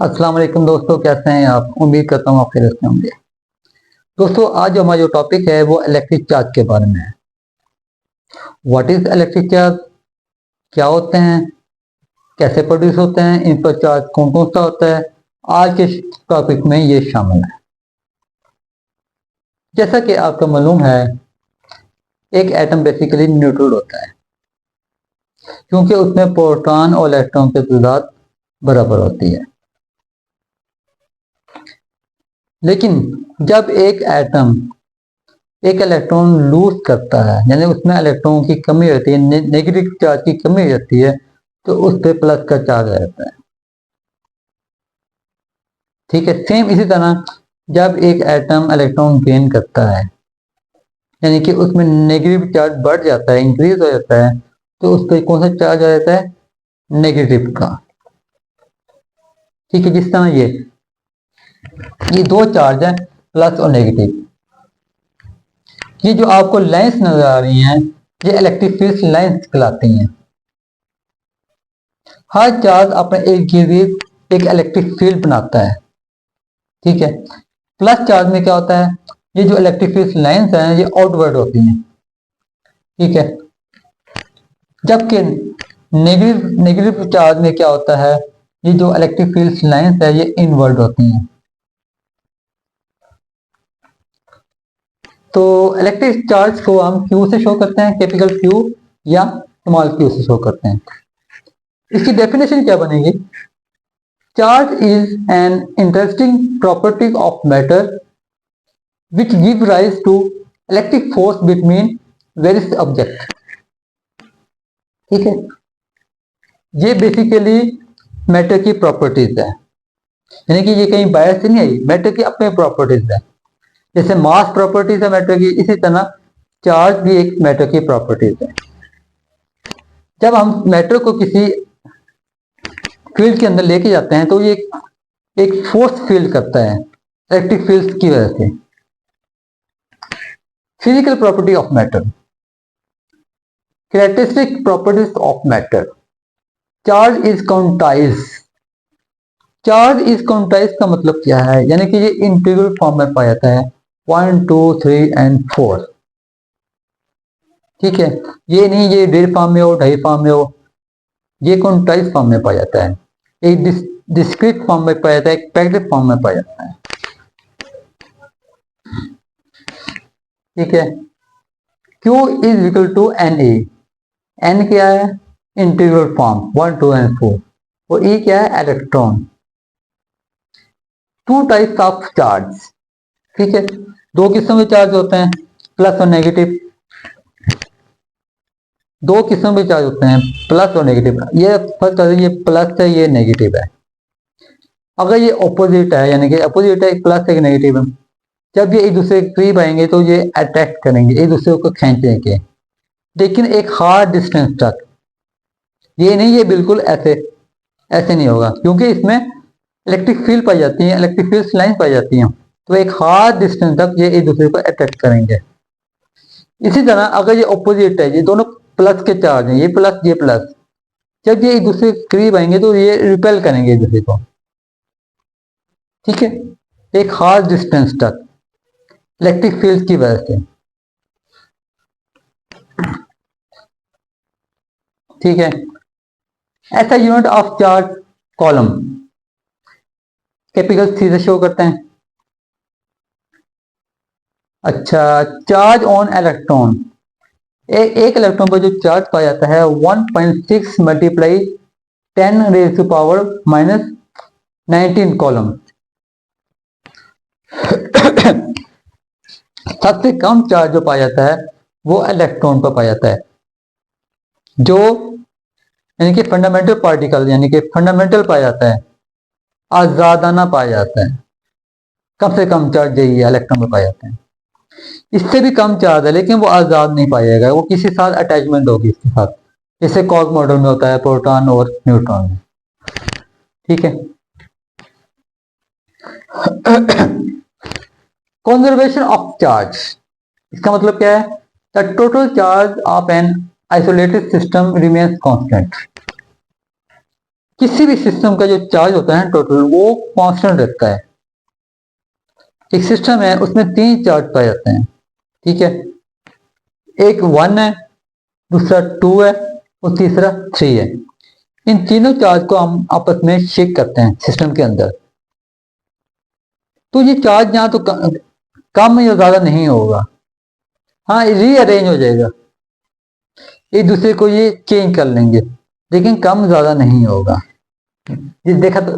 अस्सलाम वालेकुम दोस्तों, कैसे हैं आप? उम्मीद करता हूँ आप खैरियत से होंगे। दोस्तों, आज हमारा जो टॉपिक है वो इलेक्ट्रिक चार्ज के बारे में है। What is electric charge? क्या होते हैं, कैसे प्रोड्यूस होते हैं, इन पर चार्ज कौन कौन सा होता है, आज के टॉपिक में ये शामिल है। जैसा कि आपको मालूम है, एक एटम बेसिकली न्यूट्रल होता है क्योंकि उसमें प्रोटॉन और इलेक्ट्रॉन की तादाद बराबर होती है। लेकिन जब एक एटम एक इलेक्ट्रॉन लूज करता है, यानी उसमें इलेक्ट्रॉन की कमी रहती है, नेगेटिव चार्ज की कमी रहती है, तो उस पर प्लस का चार्ज रहता है। ठीक है, सेम इसी तरह जब एक एटम इलेक्ट्रॉन गेन करता है, यानी कि उसमें नेगेटिव चार्ज बढ़ जाता है, इंक्रीज हो जाता है, तो उस पर कौन सा चार्ज आ जाता है? नेगेटिव का। ठीक है, जिस तरह ये दो चार्ज है, प्लस और नेगेटिव। ये जो आपको लाइंस नजर आ रही हैं, ये इलेक्ट्रिक फील्ड लाइंस कहलाती हैं। हर चार्ज अपने एक गिर्द एक इलेक्ट्रिक फील्ड बनाता है। ठीक है, प्लस चार्ज में क्या होता है? ये जो इलेक्ट्रिक फील्ड लाइंस हैं ये आउटवर्ड होती हैं। ठीक है, जबकि नेगेटिव नेगेटिव चार्ज में क्या होता है? ये जो इलेक्ट्रिक फील्ड लाइंस है ये इनवर्ड होती हैं। तो इलेक्ट्रिक चार्ज को हम क्यू से शो करते हैं, कैपिटल क्यू या स्मॉल क्यू से शो करते हैं। इसकी डेफिनेशन क्या बनेगी? Charge is an interesting property of matter which give rise to electric force between various objects। ठीक है, ये बेसिकली मैटर की प्रॉपर्टीज है, यानी कि ये कहीं बाहर से नहीं आई, मैटर की अपने प्रॉपर्टीज है। जैसे मास प्रॉपर्टीज है मैटर की, इसी तरह चार्ज भी एक मैटर की प्रॉपर्टीज है। जब हम मैटर को किसी फील्ड के अंदर लेके जाते हैं तो ये एक फोर्स फील्ड करता है इलेक्ट्रिक फील्ड की वजह से। Physical property of matter, characteristic properties of matter. Charge is quantize. Charge is quantize का मतलब क्या है? यानी कि ये इंटीग्रल फॉर्म में पाया जाता है 1 2 3 एंड 4। ठीक है, ये नहीं ये डेढ़ फॉर्म में हो, ढाई फॉर्म में हो, ये क्वांटाइज फॉर्म में पाया जाता है। एक डिस्क्रीट फॉर्म में पाया जाता है, एक पैक्ड फॉर्म में पाया जाता है। ठीक है, Q is equal to n e. N क्या है? Integral form 1 2 and 4। और E क्या है? Electron. Two types of charge. ठीक है, दो किस्म के चार्ज होते हैं, प्लस और नेगेटिव। दो किस्म के चार्ज होते हैं, प्लस और नेगेटिव। ये फर्स्ट ये प्लस है, ये नेगेटिव है। अगर ये ऑपोजिट है, यानी कि अपोजिट है, एक प्लस एक नेगेटिव है, जब ये एक दूसरे के करीब आएंगे तो ये अट्रैक्ट करेंगे, एक दूसरे को खींचेंगे, लेकिन एक हार्ड डिस्टेंस तक। ये नहीं ये बिल्कुल ऐसे ऐसे नहीं होगा, क्योंकि इसमें इलेक्ट्रिक फील्ड पाई जाती है, इलेक्ट्रिक फील्ड लाइन पाई जाती हैं, तो एक हार्ड डिस्टेंस तक ये एक दूसरे को अट्रैक्ट करेंगे। इसी तरह अगर ये ऑपोजिट है, ये दोनों प्लस के चार्ज हैं, ये प्लस ये प्लस, जब ये एक दूसरे के करीब आएंगे तो ये रिपेल करेंगे एक दूसरे को। ठीक है, एक हार्ड डिस्टेंस तक इलेक्ट्रिक फील्ड की वजह से। ठीक है, ऐसा unit of charge coulomb capital C से शो करते हैं। अच्छा, चार्ज ऑन इलेक्ट्रॉन, एक इलेक्ट्रॉन पर जो चार्ज पाया जाता है 1.6 multiply 10 raise to power minus 19 coulomb. सबसे कम चार्ज जो पाया जाता है वो इलेक्ट्रॉन पर पाया जाता है, जो यानी कि फंडामेंटल पार्टिकल, यानी कि फंडामेंटल पाया जाता है, आजादाना पाया जाता है। कम से कम चार्ज यही है, इलेक्ट्रॉन में पाया जाता है। इससे भी कम चार्ज है लेकिन वो आजाद नहीं पाएगा, वो किसी साथ अटैचमेंट होगी इसके साथ, जैसे कॉर्क मॉडल में होता है प्रोटॉन और न्यूट्रॉन में। ठीक है, कंजर्वेशन ऑफ चार्ज, इसका मतलब क्या है? The total charge of an isolated system remains constant. किसी भी सिस्टम का जो चार्ज होता है टोटल, वो कांस्टेंट रहता है। एक सिस्टम है, उसमें 3 चार्ज पाए जाते हैं, ठीक है। एक 1 है, दूसरा 2 है और तीसरा 3 है। इन तीनों चार्ज को हम आपस में शेक करते हैं सिस्टम के अंदर। तो ये चार्ज यहाँ तो कम या ज्यादा नहीं होगा, हाँ रीअरेंज हो जाएगा, एक दूसरे को ये चेंज कर लेंगे, लेकिन कम ज्यादा नहीं होगा। ये देखा तो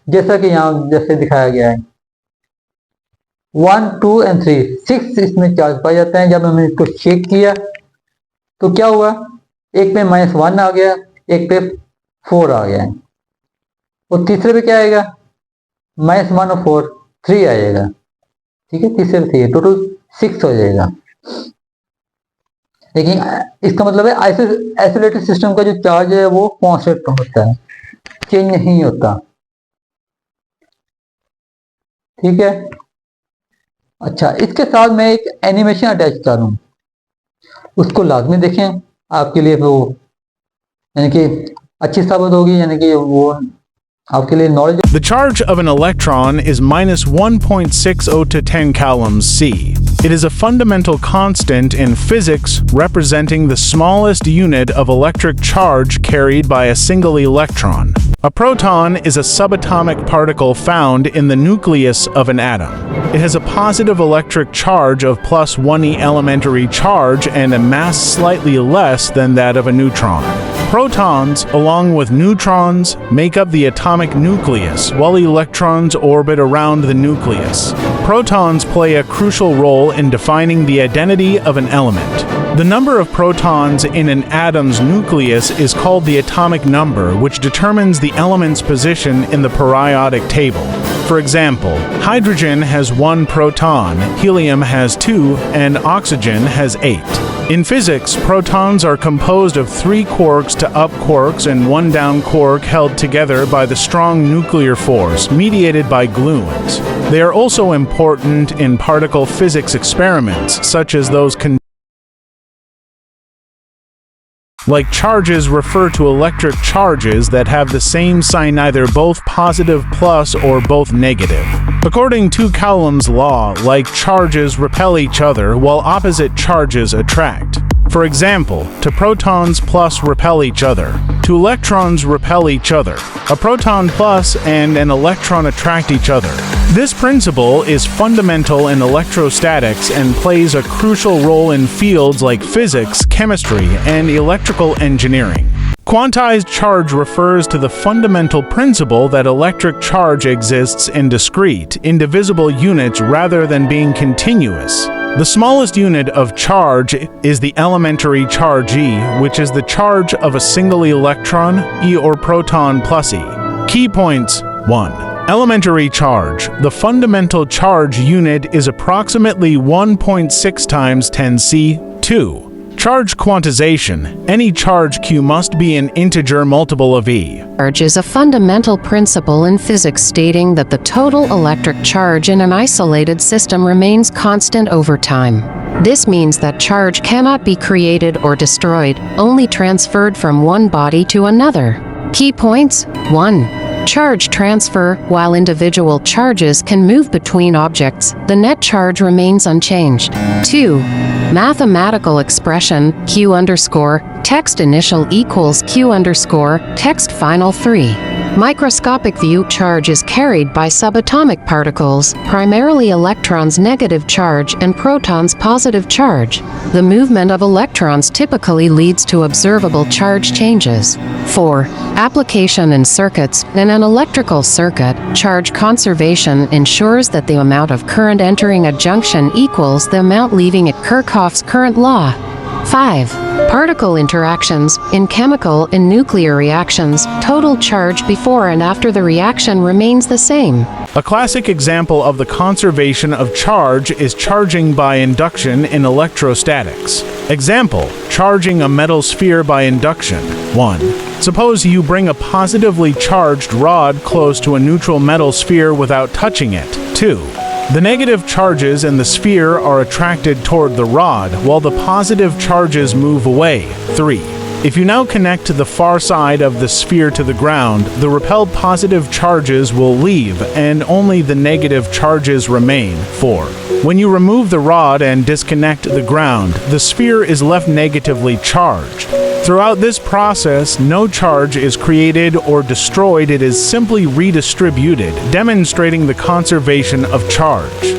जैसा कि यहाँ जैसे दिखाया गया है 1, 2 एंड 3, 6 इसमें चार्ज पाए जाते हैं। जब हमने इसको शेक किया तो क्या हुआ, एक पे -1 आ गया, एक पे 4 आ गया, और तीसरे पे क्या आएगा, -1 और 4, 3 आएगा, ठीक है। तीसरे पे 3, टोटल 6 हो जाएगा। लेकिन इसका मतलब है आइसोलेटेड सिस्टम का जो चार्ज है वो कांस्टेंट होता है, चेंज नहीं होता, ठीक है। अच्छा, इसके साथ मैं एक एनिमेशन अटैच करूं, उसको लाजमी देखें, आपके लिए वो यानी कि अच्छी साबित होगी, यानी कि वो आपके लिए knowledge. The charge of an electron is -1.60 to 10 coulombs C. It is a fundamental constant in physics representing the smallest unit of electric charge carried by a single electron. A proton is a subatomic particle found in the nucleus of an atom. It has a positive electric charge of +1e elementary charge and a mass slightly less than that of a neutron. Protons, along with neutrons, make up the atomic nucleus, while electrons orbit around the nucleus. Protons play a crucial role in defining the identity of an element. The number of protons in an atom's nucleus is called the atomic number, which determines the element's position in the periodic table. For example, hydrogen has 1 proton, helium has 2, and oxygen has 8. In physics, protons are composed of 3 quarks to up quarks and 1 down quark held together by the strong nuclear force mediated by gluons. They are also important in particle physics experiments, such as those like charges refer to electric charges that have the same sign, either both positive plus or both negative. According to Coulomb's law, like charges repel each other while opposite charges attract. For example, two protons plus repel each other. 2 electrons repel each other. A proton plus and an electron attract each other. This principle is fundamental in electrostatics and plays a crucial role in fields like physics, chemistry, and electrical engineering. Quantized charge refers to the fundamental principle that electric charge exists in discrete, indivisible units rather than being continuous. The smallest unit of charge is the elementary charge E, which is the charge of a single electron, E or proton plus E. Key points: 1. Elementary charge. The fundamental charge unit is approximately 1.6 times 10 C. 2. Charge quantization. Any charge Q must be an integer multiple of E. Charge is a fundamental principle in physics stating that the total electric charge in an isolated system remains constant over time. This means that charge cannot be created or destroyed, only transferred from one body to another. Key points: 1. Charge transfer. While individual charges can move between objects, the net charge remains unchanged. 2. Mathematical expression, Q underscore, text initial equals Q underscore, text final. 3. Microscopic view. Charge is carried by subatomic particles, primarily electrons' negative charge and protons' positive charge. The movement of electrons typically leads to observable charge changes. 4. Application in circuits. In an electrical circuit, charge conservation ensures that the amount of current entering a junction equals the amount leaving it. Kirchhoff's current law. 5. Particle interactions. In chemical and nuclear reactions, total charge before and after the reaction remains the same. A classic example of the conservation of charge is charging by induction in electrostatics. Example: charging a metal sphere by induction. 1. Suppose you bring a positively charged rod close to a neutral metal sphere without touching it. 2. The negative charges in the sphere are attracted toward the rod, while the positive charges move away. 3. If you now connect the far side of the sphere to the ground, the repelled positive charges will leave and only the negative charges remain. 4. When you remove the rod and disconnect the ground, the sphere is left negatively charged. Throughout this process, no charge is created or destroyed, it is simply redistributed, demonstrating the conservation of charge.